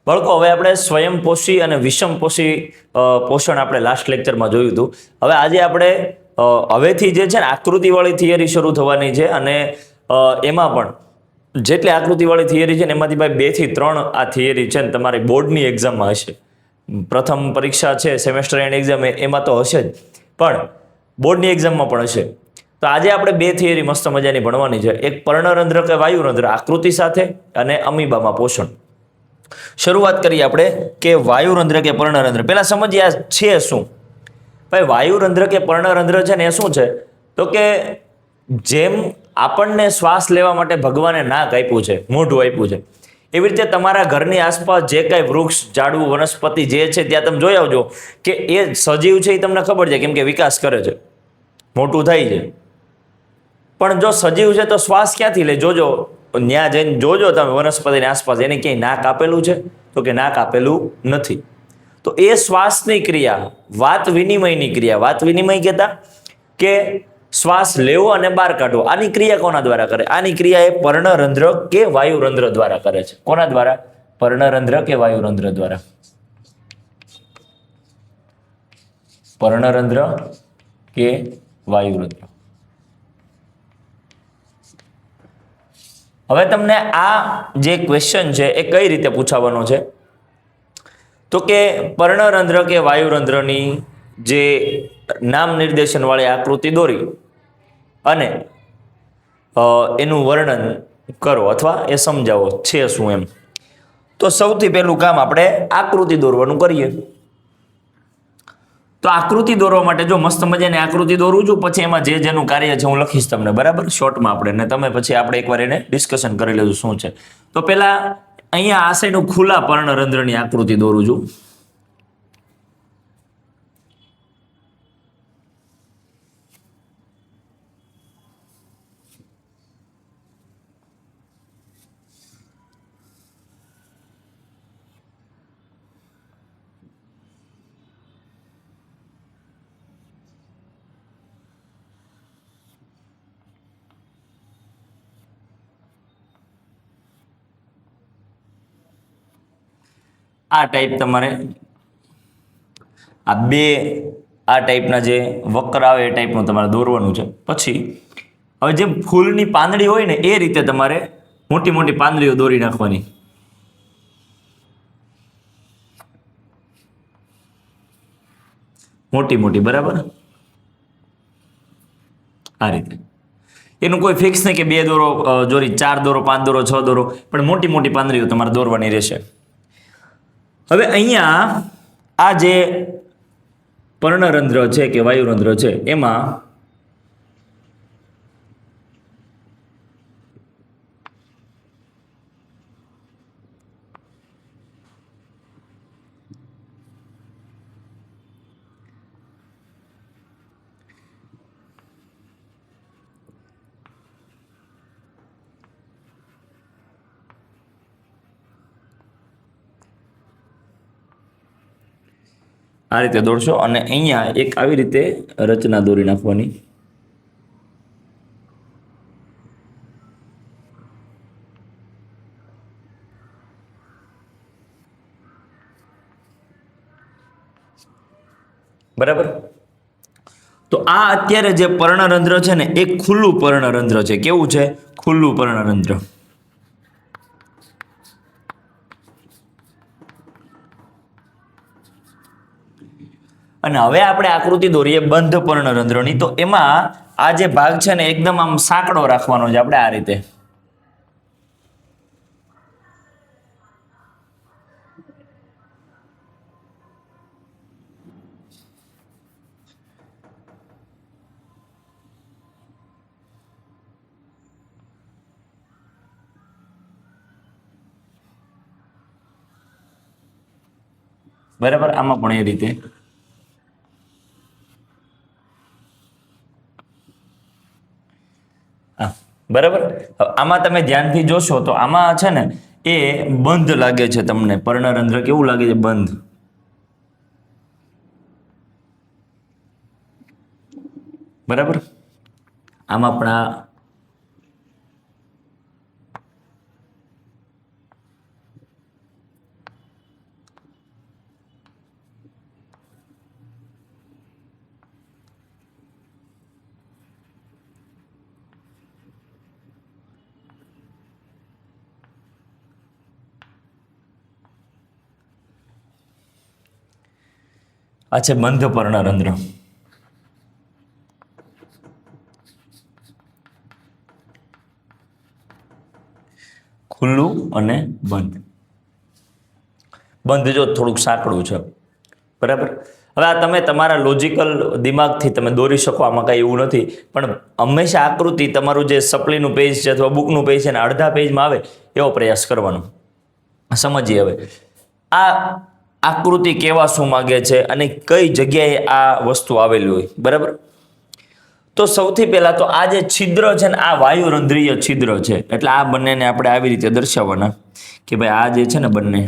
બાળકો, હવે આપણે સ્વયંપોષી અને વિષમપોષી પોષણ આપણે લાસ્ટ લેક્ચરમાં જોયું હતું. હવે આજે આપણે હવેથી જે છે ને આકૃતિવાળી થિયરી શરૂ થવાની છે, અને એમાં પણ જેટલી આકૃતિવાળી થિયરી છે ને એમાંથી ભાઈ 2 થી 3 આ થિયરી છે ને તમારી બોર્ડની એક્ઝામમાં હશે. પ્રથમ પરીક્ષા છે સેમેસ્ટર એન્ડ એક્ઝામ, એમાં તો હશે જ, પણ બોર્ડની એક્ઝામમાં પણ હશે. તો આજે આપણે 2 થિયરી મસ્ત મજાની ભણવાની છે. એક પર્ણરંધ્ર કે વાયુરંધ્ર આકૃતિ સાથે, અને અમીબામાં પોષણ. શરૂઆત કરીએ આપણે કે વાયુરંધ્ર કે પર્ણરંધ્ર. પહેલા સમજીએ આ છે શું. ભાઈ, વાયુરંધ્ર કે પર્ણરંધ્ર છે ને એ શું છે, તો કે જેમ આપણને શ્વાસ લેવા માટે ભગવાને નાક આપ્યું છે, મોઢું આપ્યું છે, એવી રીતે તમારા ઘરની આસપાસ જે કાંઈ વૃક્ષ, ઝાડવું, વનસ્પતિ જે છે ત્યાં તમે જોઈ આવજો કે એ સજીવ છે, એ તમને ખબર છે કેમ કે વિકાસ કરે છે, મોટું થાય છે. પણ જો સજીવ છે તો શ્વાસ ક્યાંથી લે? જોજો, ત્યાં જઈને જોજો તમે વનસ્પતિની આસપાસ, એને ક્યાંય નાક આપેલું છે? તો કે નાક આપેલું નથી. તો એ શ્વાસની ક્રિયા, વાત વિનિમયની ક્રિયા, વાત વિનિમય કહેતા કે શ્વાસ લેવો અને બહાર કાઢવો, આની ક્રિયા કોના દ્વારા કરે? આની ક્રિયા એ પર્ણરંધ્ર કે વાયુરંધ્ર દ્વારા કરે છે. કોના દ્વારા? પર્ણરંધ્ર કે વાયુરંધ્ર દ્વારા. પર્ણરંધ્ર કે વાયુરંધ્ર. હવે તમને આ જે ક્વેશ્ચન છે એ કઈ રીતે પૂછાવાનો છે, તો કે પર્ણરંધ્ર કે વાયુરંધ્રની જે નામ નિર્દેશન વાળી આકૃતિ દોરી અને એનું વર્ણન કરો અથવા એ સમજાવો છે શું એમ. તો સૌથી પહેલું કામ આપણે આકૃતિ દોરવાનું કરીએ. તો આકૃતિ દોરવા માટે જો મસ્ત મજાની આકૃતિ દોરું છું, પછી એમાં જે જેનું કાર્ય છે હું લખીશ તમને, બરાબર, શોર્ટમાં આપણે, ને તમે પછી આપણે એકવાર એને ડિસ્કશન કરી લેજો શું છે. તો પહેલા અહીંયા આ સાઈડ હું ખુલ્લા પર્ણરંધ્રની આકૃતિ દોરું છું. આ ટાઈપ તમારે આ બે આ ટાઈપના જે વક્ર આવે એ ટાઈપનું તમારે દોરવાનું છે. પછી હવે જેમ ફૂલની પાંદડી હોય ને એ રીતે તમારે મોટી મોટી પાંદડીઓ દોરી નાખવાની. મોટી મોટી, બરાબર, આ રીતે. એનું કોઈ ફિક્સ નહીં કે 2 દોરો દોરી, 4 દોરો, 5 દોરો, 6 દોરો, પણ મોટી મોટી પાંદડીઓ તમારે દોરવાની રહેશે. હવે અહીંયા આ જે પર્ણરંધ્ર છે કે વાયુરંધ્ર છે એમાં આ રીતે દોરશો અને અહીંયા એક આવી રીતે રચના દોરી નાખવાની. બરાબર. તો આ અત્યારે જે પર્ણરંધ્ર છે ને એ ખુલ્લું પર્ણરંધ્ર છે. કેવું છે? ખુલ્લું પર્ણરંધ્ર. અને હવે આપણે આકૃતિ દોરીએ બંધ પર્ણરંધ્રની. તો એમાં આ જે ભાગ છે ને એકદમ આમ સાંકડો રાખવાનો છે આપણે, આ રીતે. બરાબર, આમાં પણ એ રીતે. બરાબર. આમાં તમે ધ્યાનથી જોશો તો આમાં છે ને એ બંધ લાગે છે તમને. પર્ણરંધ્ર કેવું લાગે છે? બંધ. બરાબર. આમાં પણ આ આ છે બંધ પર્ણરંધ્ર. ખુલ્લું અને બંધ. બંધ જો થોડુંક સાંકડું છે, બરાબર. હવે આ તમે તમારા લોજિકલ દિમાગથી તમે દોરી શકો, આમાં કાંઈ એવું નથી. પણ હંમેશા આકૃતિ તમારું જે સપ્લીનું પેજ છે અથવા બુકનું પેજ છે ને અડધા પેજમાં આવે એવો પ્રયાસ કરવાનો. સમજીએ હવે આ આકૃતિ કેવા શું માગે છે અને કઈ જગ્યાએ આ વસ્તુ આવેલી હોય, બરાબર. તો સૌથી પહેલા તો આ જે છિદ્ર છે ને આ વાયુરંધ્રીય છિદ્ર છે. એટલે આ બંનેને આપણે આવી રીતે દર્શાવવાના કે ભાઈ આ જે છે ને બંને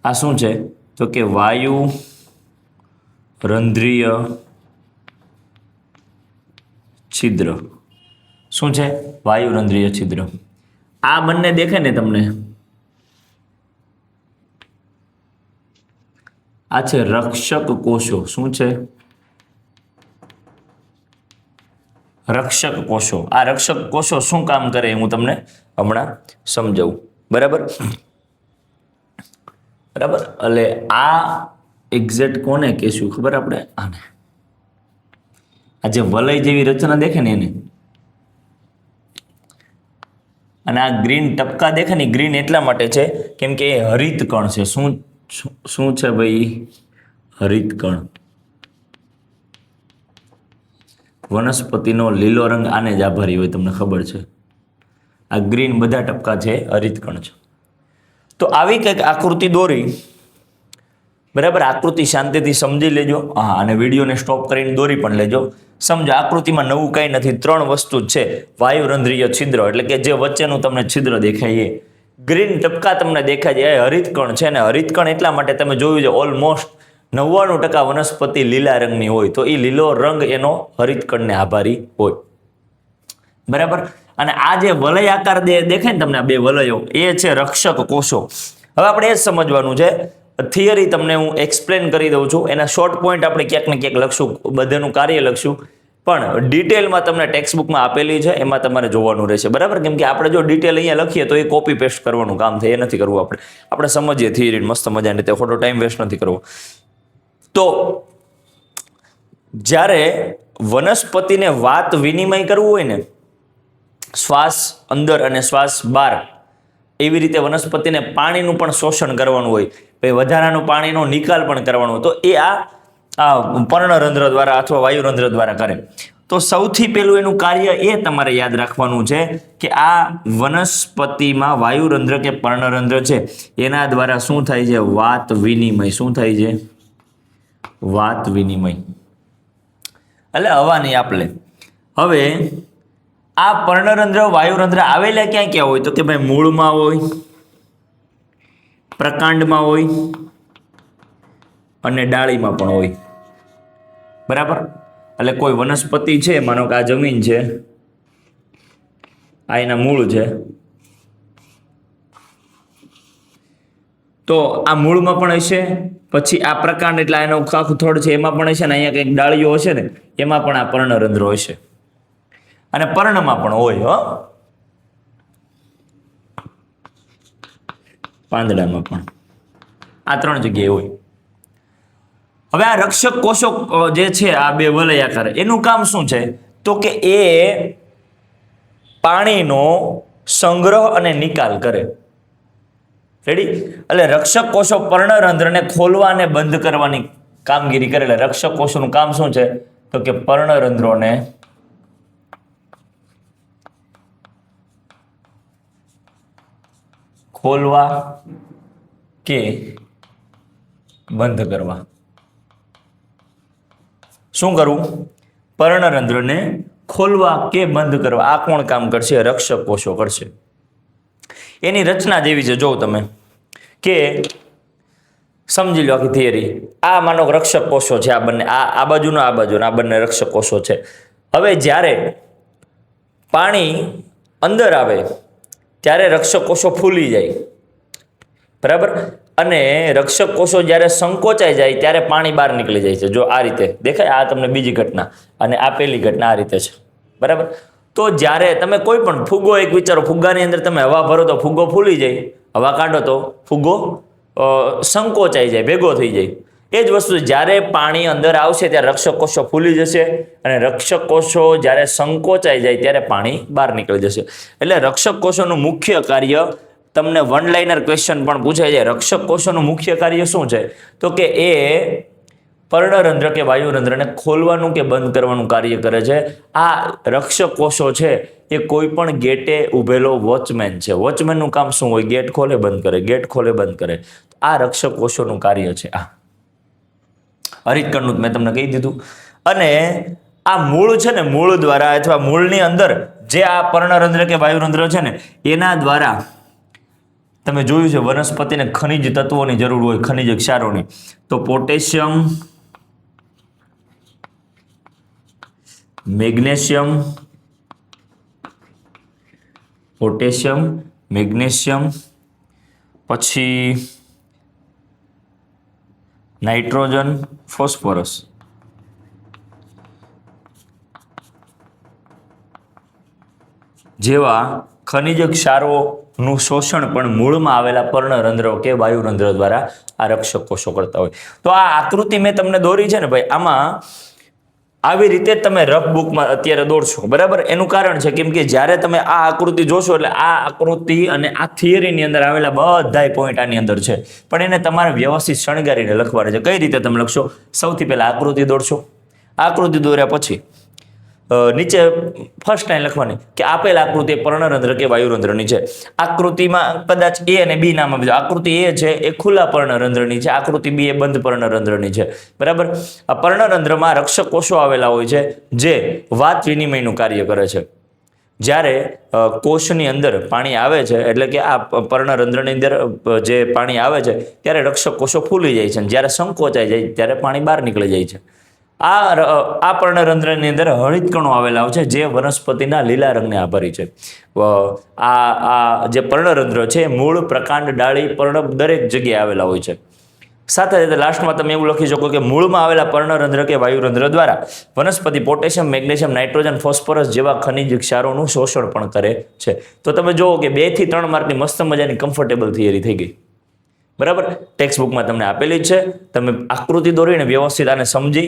આ શું છે તો કે વાયુ રંધ્રીય છિદ્ર. શું છે? વાયુ રંધ્રીય છિદ્ર. આ બંને દેખાય ને તમને, આ છે રક્ષક કોષો. શું છે? રક્ષક કોષો. આ રક્ષક કોષો શું કામ કરે હું તમને હમણાં સમજાવું, બરાબર. બરાબર. એટલે આ એક્ઝેક્ટ કોને કહેશું ખબર આપણે? આને. આ જે વલય જેવી રચના દેખે ને એને, અને આ ગ્રીન ટપકા દેખે ને, ગ્રીન એટલા માટે છે કેમ કે એ હરિત કણ છે. શું છે ભાઈ? હરિત કણ. વનસ્પતિનો લીલો રંગ આને જ આભારી હોય, તમને ખબર છે. આ ગ્રીન બધા ટપકા છે હરિત કણ છે. તો આવી કંઈક આકૃતિ દોરી, બરાબર. આકૃતિ શાંતિથી સમજી લેજો. હા, અને વિડીયોને સ્ટોપ કરીને દોરી પણ લેજો. સમજો આકૃતિમાં નવું કંઈ નથી, 3 વસ્તુ જ છે. વાયુરંધ્રીય છિદ્ર એટલે કે જે વચ્ચેનું તમને છિદ્ર દેખાય એ, ગ્રીન ટપકા તમને દેખાય છે એ હરિતકણ છે. ને હરિતકણ એટલા માટે તમે જોયું છે ઓલમોસ્ટ 99% વનસ્પતિ લીલા રંગની હોય, તો એ લીલો રંગ એનો હરિતકણને આભારી હોય, બરાબર. અને આ જે વલય આકાર દેખાય ને તમને, આ 2 વલયો, એ છે રક્ષક કોષો. હવે આપણે એ જ સમજવાનું છે. થિયરી તમને હું એક્સપ્લેન કરી દઉં છું, એના શોર્ટ પોઈન્ટ આપણે ક્યાંક ને ક્યાંક લખશું, બધાનું કાર્ય લખશું, પણ ડિટેલમાં તમને ટેક્સ્ટબુકમાં આપેલી છે, એમાં તમારે જોવાનું રહેશે, બરાબર. કેમ કે આપણે જો ડિટેલ અહીંયા લખીએ તો એ કોપી પેસ્ટ કરવાનું કામ થાય, એ નથી કરવું. આપણે સમજીએ થિયરી મસ્ત મજાની રીતે, ખોટો ટાઈમ વેસ્ટ નથી કરવો. તો જ્યારે વનસ્પતિને વાત વિનિમય કરવું હોય ને, શ્વાસ અંદર અને શ્વાસ બહાર, એવી રીતે વનસ્પતિને પાણીનું પણ શોષણ કરવાનું હોય, પછી વધારાનું પાણીનો નિકાલ પણ કરવાનો હોય, તો એ આ પર્ણરંધ્ર દ્વારા અથવા વાયુરંધ્ર દ્વારા કરે. તો સૌથી પહેલું એનું કાર્ય એ તમારે યાદ રાખવાનું છે કે આ વનસ્પતિમાં વાયુરંધ્ર કે પર્ણરંધ્ર છે એના દ્વારા શું થાય છે? વાત વિનિમય. શું થાય છે? વાત વિનિમય. એટલે હવાની આપલે. હવે આ પર્ણરંધ્ર વાયુરંધ્ર આવેલા ક્યાં ક્યાં હોય? તો કે ભાઈ મૂળમાં હોય, પ્રકાંડમાં હોય અને ડાળીમાં પણ હોય, બરાબર. એટલે કોઈ વનસ્પતિ છે, માનો કે આ જમીન છે, આ એના મૂળ છે, તો આ મૂળમાં પણ હશે, પછી આ પ્રકાંડ એટલે એનો આખું થડ છે એમાં પણ હશે, ને અહીંયા કંઈક ડાળીઓ હશે ને એમાં પણ આ પર્ણરંધ્રો હશે, અને પર્ણમાં પણ હોય, પાંદડામાં પણ. આ 3 જગ્યાએ હોય. હવે આ રક્ષક કોષો જે છે, આ 2 વલયાકાર, એનું કામ શું છે? તો કે એ પાણીનો સંગ્રહ અને નિકાલ કરે. રેડી? એટલે રક્ષક કોષો પર્ણરંધ્રને ખોલવા અને બંધ કરવાની કામગીરી કરે. એટલે રક્ષક કોષોનું કામ શું છે? તો કે પર્ણરંધ્રોને ખોલવા કે બંધ કરવા. શું કરવું? પર્ણરંધ્રને ખોલવા કે બંધ કરવા. આ કોણ કામ કરશે? રક્ષક કોષો કરશે. એની રચના જેવી છે, જો તમે કે સમજી લો આખી થિયરી. આ માનો રક્ષક કોષો છે, આ બંને, આ બાજુનો આ બાજુનો, આ બંને રક્ષક કોષો છે. હવે જ્યારે પાણી અંદર આવે ત્યારે રક્ષક કોષો ફૂલી જાય, બરાબર. અને રક્ષક કોષો જ્યારે સંકોચાઈ જાય ત્યારે પાણી બહાર નીકળી જાય છે. જો આ રીતે દેખાય, આ તમને બીજી ઘટના, અને આ પહેલી ઘટના આ રીતે છે, બરાબર. તો જ્યારે તમે કોઈ પણ ફુગ્ગો એક વિચારો, ફુગ્ગાની અંદર તમે હવા ભરો તો ફુગ્ગો ફૂલી જાય, હવા કાઢો તો ફુગ્ગો સંકોચાઈ જાય, ભેગો થઈ જાય. એ જ વસ્તુ જ્યારે પાણી અંદર આવશે ત્યારે રક્ષક કોષો ફૂલી જશે અને રક્ષક કોષો જ્યારે સંકોચાઈ જાય ત્યારે પાણી બહાર નીકળી જશે. એટલે રક્ષક કોષોનું મુખ્ય કાર્ય, તમને વન લાઇનર ક્વેશ્ચન પણ પૂછાય છે, રક્ષક કોષોનું મુખ્ય કાર્ય શું છે? તો કે એ પર્ણરંધ્ર કે વાયુરંધ્રને ખોલવાનું કે બંધ કરવાનું કાર્ય કરે છે. આ રક્ષક કોષો છે એ કોઈ પણ ગેટે ઉભેલો વોચમેન છે. વોચમેનનું કામ શું હોય? ગેટ ખોલે બંધ કરે, ગેટ ખોલે બંધ કરે. આ રક્ષક કોષોનું કાર્ય છે. આ હરિતકણનું મેં તમને કહી દીધું. અને આ મૂળ છે ને, મૂળ દ્વારા અથવા મૂળની અંદર જે આ પર્ણરંધ્ર કે વાયુરંધ્ર છે ને, એના દ્વારા તમે જોયું છે વનસ્પતિને ખનિજ તત્વોની જરૂર હોય, ખનિજ ક્ષારોની. તો પોટેશિયમ, મેગ્નેશિયમ, પોટેશિયમ, મેગ્નેશિયમ, પછી નાઇટ્રોજન, ફોસ્ફરસ જેવા ખનિજ ક્ષારોનું શોષણ પણ મૂળમાં આવેલા પર્ણરંધ્રો કે વાયુરંધ્ર દ્વારા આ રક્ષક કોષો કરતા હોય. તો આ આકૃતિ મેં તમને દોરી છે ને ભાઈ, આમાં આવી રીતે તમે રફ બુકમાં અત્યારે દોરશો, બરાબર? એનું કારણ છે કેમ કે જ્યારે તમે આ આકૃતિ જોશો એટલે આ આકૃતિ અને આ થિયરીની અંદર આવેલા બધાય પોઈન્ટ આની અંદર છે, પણ એને તમારે વ્યવસ્થિત શણગારીને લખવાના છે. કઈ રીતે તમે લખશો? સૌથી પહેલા આકૃતિ દોરશો. આકૃતિ દોર્યા પછી નીચે ફર્સ્ટ લાઈન લખવાની કે આપેલ આકૃતિ પર્ણરંધ્ર કે વાયુરંધ્રની છે. આકૃતિમાં કદાચ એ અને બી નામ આપજો. આકૃતિ એ છે એ ખુલ્લા પર્ણરંધ્રની છે, આકૃતિ બી એ બંધ પર્ણરંધ્રની છે, બરાબર? આ પર્ણરંધ્રમાં રક્ષક કોષો આવેલા હોય છે જે વાત વિનિમયનું કાર્ય કરે છે. જ્યારે કોષની અંદર પાણી આવે છે, એટલે કે આ પર્ણરંધ્રની અંદર જે પાણી આવે છે ત્યારે રક્ષક કોષો ફૂલી જાય છે, અને જ્યારે સંકોચાઈ જાય ત્યારે પાણી બહાર નીકળી જાય છે. આ પર્ણરંધ્રની અંદર હરિતકણો આવેલા હોય છે જે વનસ્પતિના લીલા રંગને આભારી છે. આ જે પર્ણરંધ્ર છે મૂળ, પ્રકાંડ, ડાળી, પર્ણ દરેક જગ્યાએ આવેલા હોય છે. સાથે સાથે લાસ્ટમાં તમે એવું લખી શકો કે મૂળમાં આવેલા પર્ણરંધ્ર કે વાયુરંધ્ર દ્વારા વનસ્પતિ પોટેશિયમ, મેગ્નેશિયમ, નાઇટ્રોજન, ફોસ્ફરસ જેવા ખનિજ ક્ષારોનું શોષણ પણ કરે છે. તો તમે જુઓ કે 2 થી 3 માર્કની મસ્ત મજાની કમ્ફર્ટેબલ થિયરી થઈ ગઈ, બરાબર? ટેક્સ્ટ બુકમાં તમને આપેલી જ છે. તમે આકૃતિ દોરીને વ્યવસ્થિત આને સમજી,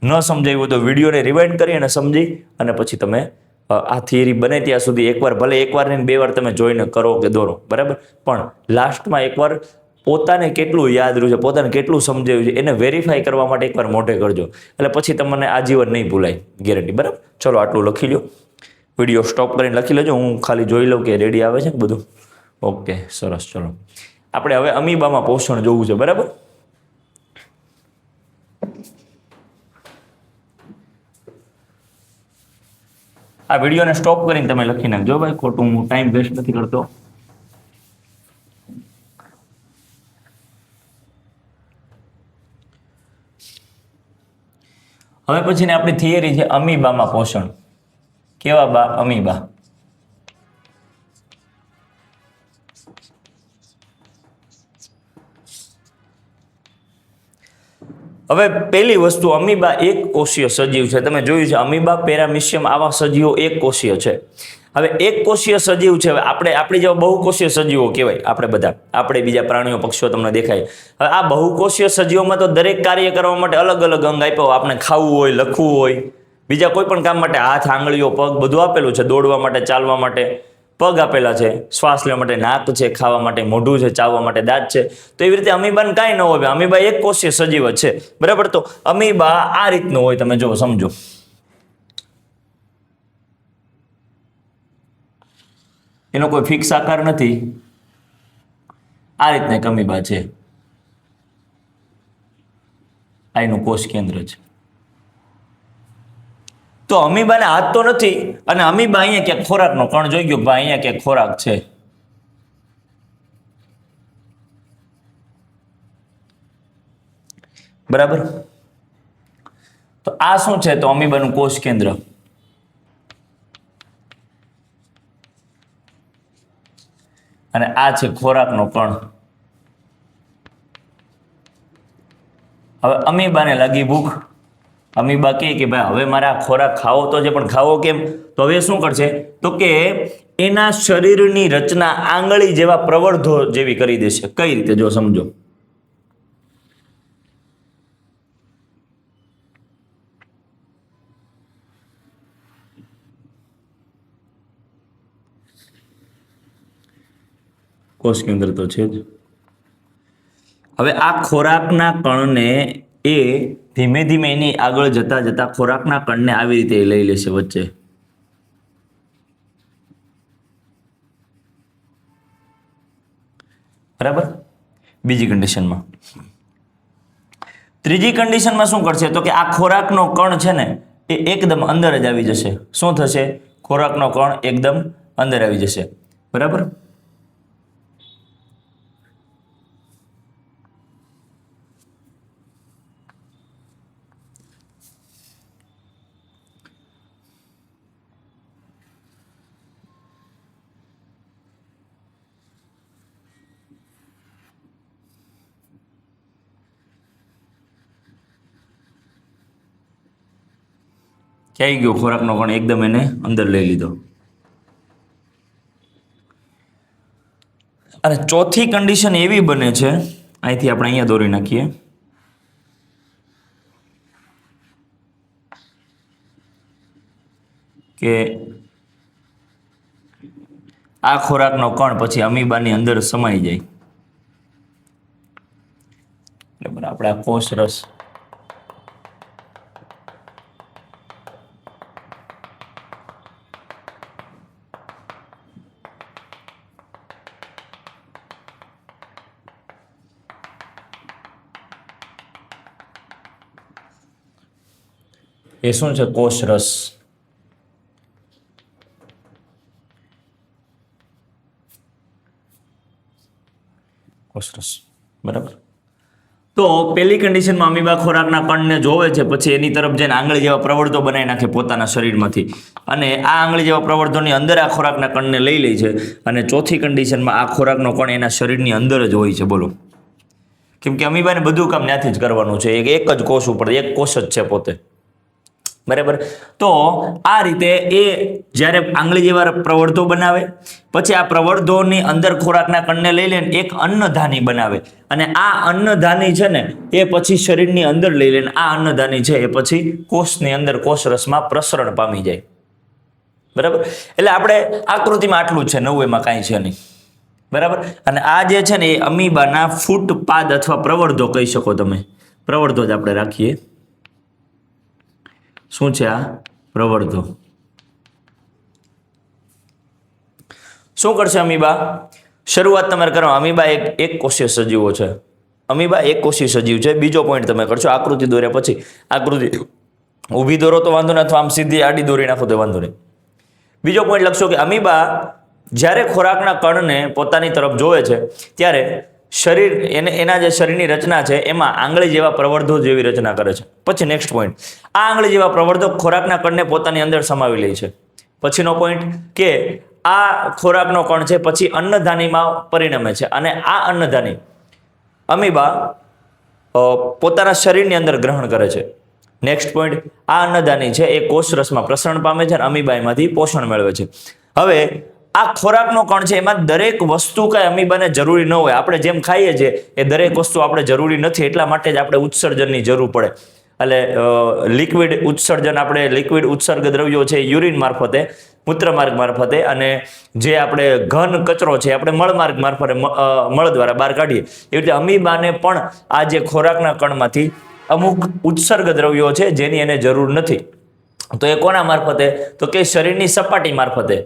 ન સમજાયું હોય તો વિડીયોને રિવાઇન્ડ કરી અને સમજી અને પછી તમે આ થિયરી બને ત્યાં સુધી એકવાર, ભલે એકવાર ને 2 વાર તમે જોઈને કરો કે દોરો, બરાબર? પણ લાસ્ટમાં એકવાર પોતાને કેટલું યાદ રહ્યું છે, પોતાને કેટલું સમજાયું છે એને વેરીફાઈ કરવા માટે એકવાર મોઢે કરજો, એટલે પછી તમને આજીવન નહીં ભૂલાય, ગેરંટી, બરાબર? ચલો આટલું લખી લો. વિડીયો સ્ટોપ કરીને લખી લેજો. હું ખાલી જોઈ લઉં કે રેડી આવે છે ને બધું. ઓકે, સરસ. ચલો આપણે હવે અમીબામાં પોષણ જોવું છે, બરાબર? આ વિડીયોને સ્ટોપ કરીને તમે લખી નાખજો ભાઈ, ખોટું હું ટાઈમ વેસ્ટ નથી કરતો. હવે પછીની આપણી થિયરી છે અમીબામાં પોષણ. કેવા બા? અમીબા. હવે પહેલી વસ્તુ, અમીબા એક કોષીય સજીવ છે. તમે જોયું છે અમીબા, પેરામિશિયમ આવા સજીવો એક કોષીય છે. હવે એક કોષીય સજીવ છે. હવે આપણી જેવા બહુકોષીય સજીવો કહેવાય આપણે બધા, આપણે બીજા પ્રાણીઓ, પક્ષીઓ તમને દેખાય. હવે આ બહુકોષીય સજીવોમાં તો દરેક કાર્ય કરવા માટે અલગ અલગ અંગ આપ્યો. આપણે ખાવું હોય, લખવું હોય, બીજા કોઈ પણ કામ માટે હાથ, આંગળીઓ, પગ બધું આપેલું છે. દોડવા માટે, ચાલવા માટે પગ આપેલા છે, શ્વાસ લેવા માટે નાક છે, ખાવા માટે મોઢું છે, ચાવવા માટે દાંત છે. તો એવી રીતે અમીબાને કાંઈ ન હોય. અમીબા એક કોષીય સજીવ જ છે, બરાબર? તો અમીબા આ રીતનું હોય, તમે જો સમજો. એનો કોઈ ફિક્સ આકાર નથી. આ રીતના એક અમીબા છે. આ એનું કોષ કેન્દ્ર છે. તો અમીબાને હાથ તો નથી, અને અમીબા અહીંયા ક્યાંક ખોરાકનો કણ જોઈ ગયો, ભાઈ અહીંયા ક્યાંક ખોરાક છે. બરાબર? તો આ શું છે? તો અમીબાનું કોષ કેન્દ્ર. અને આ છે ખોરાકનો કણ. હવે અમીબાને લાગી ભૂખ, અમીબા કહે કે ભાઈ હવે મારે આ ખોરાક ખાવો તો છે, પણ ખાવો કેમ? તો હવે શું કરશે? તો કે એના શરીરની રચના આંગળી જેવા પ્રવર્ધો જેવી કરી દેશે. કઈ રીતે? જો સમજો. કોષ કેન્દ્ર તો છે જ. હવે આ ખોરાકના કણને એ ધીમે ધીમે એની આગળ જતા જતા ખોરાકના કણને આવી રીતે લઈ લેશે વચ્ચે. બરાબર? બીજી કન્ડિશનમાં. ત્રીજી કન્ડિશનમાં શું કરશે? તો કે આ ખોરાકનો કણ છે ને એ એકદમ અંદર જ આવી જશે. શું થશે? ખોરાકનો કણ એકદમ અંદર આવી જશે. બરાબર? ક્યાંય ગયો ખોરાકનો કણ? એકદમ એને અંદર લઈ લીધો. અને ચોથી કન્ડિશન એવી બને છે, અહીંથી આપણે અહીંયા દોરી નાખીએ, કે આ ખોરાકનો કણ પછી અમીબાની અંદર સમાઈ જાય. બરાબર? આપણે આ કોષ રસ એ શું છે? કોષ રસ. કોષ રસ. બરાબર? તો પેલી કન્ડિશનમાં અમીબા ખોરાકના કણને જોવે છે, પછી એની તરફ જઈને આંગળી જેવા પ્રવર્ધો બનાવી નાખે પોતાના શરીરમાંથી, અને આ આંગળી જેવા પ્રવર્ધોની અંદર આ ખોરાકના કણને લઈ લે છે. અને ચોથી કન્ડિશનમાં આ ખોરાકનો કણ એના શરીરની અંદર જ હોય છે. બોલો, કેમ કે અમીબાને બધું કામ ત્યાંથી જ કરવાનું છે. એક જ કોષ ઉપર, એક કોષ જ છે પોતે. બરાબર? તો આ રીતે એ જ્યારે આંગળી જેવા પ્રવર્ધો બનાવે, પછી આ પ્રવર્ધોની અંદર ખોરાકના કણને લઈ લઈને એક અન્નધાની બનાવે, અને આ અન્નધાની છે ને એ પછી શરીરની અંદર લઈ લઈને આ અન્નધાની છે એ પછી કોષની અંદર કોષરસમાં પ્રસરણ પામી જાય. બરાબર? એટલે આપણે આકૃતિમાં આટલું જ છે, નવું એમાં કાંઈ છે નહીં. બરાબર? અને આ જે છે ને એ અમીબાના ફૂટપાદ અથવા પ્રવર્ધો કહી શકો તમે. પ્રવર્ધો જ આપણે રાખીએ. શું છે આ? પ્રવર્ધો. શું કરશે અમીબા? શરૂઆત તમારે કરો. અમીબા એક કોષીય સજીવો છે. અમીબા એક કોષીય સજીવ છે. બીજો પોઈન્ટ તમે કરશો આકૃતિ દોર્યા પછી. આકૃતિ ઊભી દોરો તો વાંધો નહીં, અથવા આમ સીધી આડી દોરી નાખો તો વાંધો નહીં. બીજો પોઈન્ટ લખશો કે અમીબા જ્યારે ખોરાકના કણને પોતાની તરફ જોવે છે ત્યારે શરીર એના જે શરીરની રચના છે એમાં આંગળી જેવા પ્રવર્ધો જેવી રચના કરે છે. પછી નેક્સ્ટ પોઈન્ટ, આ આંગળી જેવા પ્રવર્ધો ખોરાકના કણને પોતાની અંદર સમાવી લે છે. પછીનો પોઈન્ટ કે આ ખોરાકનો કણ છે પછી અન્નધાનીમાં પરિણમે છે, અને આ અન્નધાની અમીબા પોતાના શરીરની અંદર ગ્રહણ કરે છે. નેક્સ્ટ પોઈન્ટ, આ અન્નધાની છે એ કોષરસમાં પ્રસરણ પામે છે અને અમીબા એમાંથી પોષણ મેળવે છે. હવે આ ખોરાકનો કણ છે એમાં દરેક વસ્તુ કાંઈ અમીબાને જરૂરી ન હોય. આપણે જેમ ખાઈએ છીએ એ દરેક વસ્તુ આપણે જરૂરી નથી, એટલા માટે જ આપણે ઉત્સર્જનની જરૂર પડે. એટલે લિક્વિડ ઉત્સર્જન, આપણે લિક્વિડ ઉત્સર્ગ દ્રવ્યો છે યુરિન મારફતે, મૂત્રમાર્ગ મારફતે, અને જે આપણે ઘન કચરો છે આપણે મળમાર્ગ મારફતે મળ દ્વારા બહાર કાઢીએ. એવી રીતે અમીબાને પણ આ જે ખોરાકના કણમાંથી અમુક ઉત્સર્ગ દ્રવ્યો છે જેની એને જરૂર નથી. તો એ કોના મારફતે? તો કે શરીરની સપાટી મારફતે.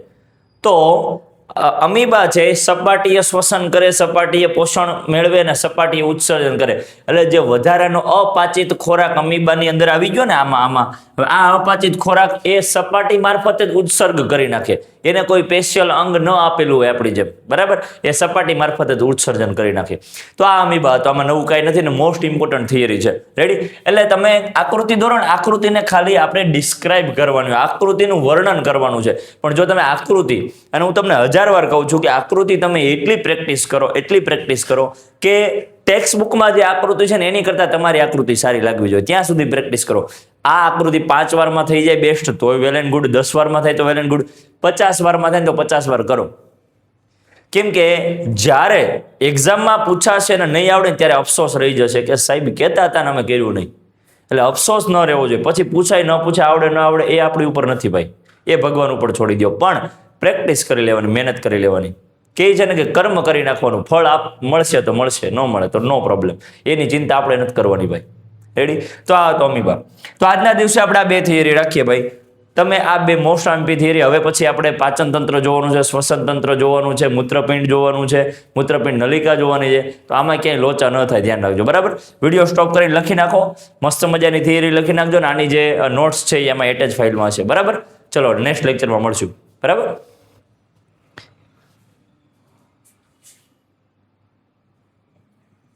તો અમીબા છે સપાટીએ શ્વસન કરે, સપાટીએ પોષણ મેળવે અને સપાટીએ ઉત્સર્જન કરે. એટલે જે વધારાનો અપાચિત ખોરાક અમીબાની અંદર આવી ગયો ને આમાં આ અપાચિત ખોરાક એ સપાટી મારફતે જ ઉત્સર્ગ કરી નાખે. એને કોઈ સ્પેશિયલ અંગ ન આપેલું હોય આપણી જેમ. બરાબર? એ સપાટી મારફતે જ ઉત્સર્જન કરી નાખે. તો આ અમીબા હતો. આમાં નવું કાંઈ નથી ને મોસ્ટ ઇમ્પોર્ટન્ટ થિયરી છે. રેડી? એટલે તમે આકૃતિ દોરો ને, આકૃતિને ખાલી આપણે ડિસ્ક્રાઇબ કરવાનું, આકૃતિનું વર્ણન કરવાનું છે. પણ જો તમે આકૃતિ, અને હું તમને 1000 1000 વાર કહું છું કે આકૃતિ તમે એટલી પ્રેક્ટિસ કરો કે ટેક્સ્ટ બુકમાં જે આકૃતિ છે ને એની કરતાં તમારી આકૃતિ સારી લાગવી જોઈએ, ત્યાં સુધી પ્રેક્ટિસ કરો. આ આકૃતિ 5 વારમાં થઈ જાય બેસ્ટ તો વેલ એન્ડ ગુડ, 10 વારમાં થાય તો વેલ એન્ડ ગુડ, 50 વારમાં થાય તો 50 વાર કરો. કેમ કે જ્યારે એક્ઝામમાં પૂછાશે ને નહીં આવડે ત્યારે અફસોસ રહી જશે કે સાહેબ કહેતા હતા ને અમે કર્યું નહીં. એટલે અફસોસ ન રહેવો જોઈએ. પછી પૂછાય ન પૂછાય, આવડે ન આવડે એ આપણી ઉપર નથી ભાઈ, એ ભગવાન ઉપર છોડી દો. પણ પ્રેક્ટિસ કરી લેવાની, મહેનત કરી લેવાની. કહે છે ને કે કર્મ કરી નાખવાનું, ફળ મળશે તો મળશે, ન મળે તો નો પ્રોબ્લેમ. એની ચિંતા આપણે નથી કરવાની ભાઈ. રેડી? તો આ તો અમીબા. તો આજના દિવસે આપણે આ 2 થિયરી રાખીએ ભાઈ. તમે આ 2 મોસ્ટ આઈએમપી થિયરી. હવે પછી આપણે પાચન તંત્ર જોવાનું છે, શ્વસન તંત્ર જોવાનું છે, મૂત્રપિંડ જોવાનું છે, મૂત્રપિંડ નલિકા જોવાની છે. તો આમાં ક્યાંય લોચા ન થાય, ધ્યાન રાખજો. બરાબર? વિડીયો સ્ટોપ કરીને લખી નાખો, મસ્ત મજાની થિયરી લખી નાખજો ને આની જે નોટ્સ છે એમાં એટેચ ફાઇલમાં છે. બરાબર? ચલો નેક્સ્ટ લેક્ચરમાં મળશું. બરાબર?